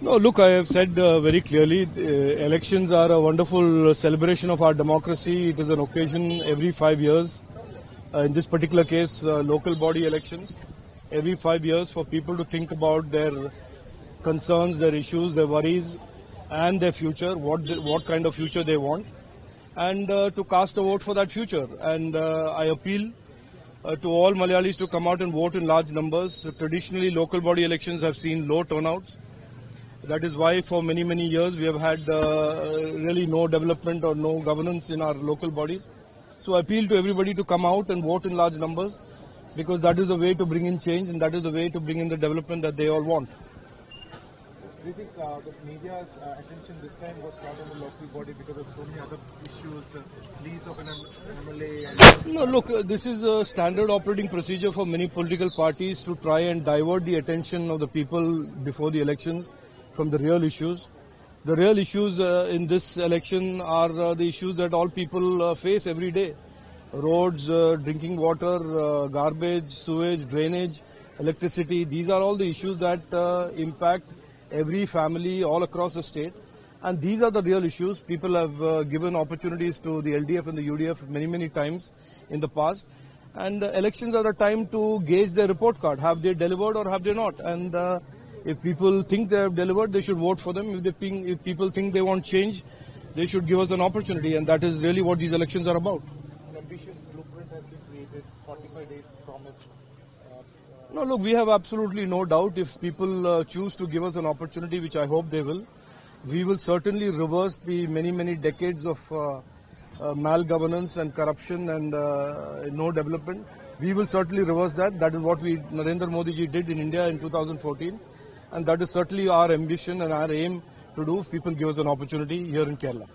No, look, I have said very clearly, elections are a wonderful celebration of our democracy. It is an occasion every 5 years. In this particular case, local body elections, every 5 years for people to think about their concerns, their issues, their worries, and their future, what kind of future they want, and to cast a vote for that future. And I appeal to all Malayalis to come out and vote in large numbers. Traditionally, local body elections have seen low turnouts. That is why for many, many years we have had really no development or no governance in our local bodies. So I appeal to everybody to come out and vote in large numbers, because that is the way to bring in change and that is the way to bring in the development that they all want. Do you think the media's attention this time was not on the local body because of so many other issues, the sleaze of an MLA? No, look, this is a standard operating procedure for many political parties to try and divert the attention of the people before the elections from the real issues. The real issues in this election are the issues that all people face every day. Roads, drinking water, garbage, sewage, drainage, electricity. These are all the issues that impact every family all across the state. And these are the real issues. People have given opportunities to the LDF and the UDF many, many times in the past. And elections are the time to gauge their report card. Have they delivered or have they not? And if people think they have delivered, they should vote for them. If people think they want change, they should give us an opportunity. And that is really what these elections are about. An ambitious blueprint has been created, 45 days promise. No, look, we have absolutely no doubt. If people choose to give us an opportunity, which I hope they will, we will certainly reverse the many, many decades of malgovernance and corruption and no development. We will certainly reverse that. That is what Narendra Modi ji did in India in 2014. And that is certainly our ambition and our aim to do if people give us an opportunity here in Kerala.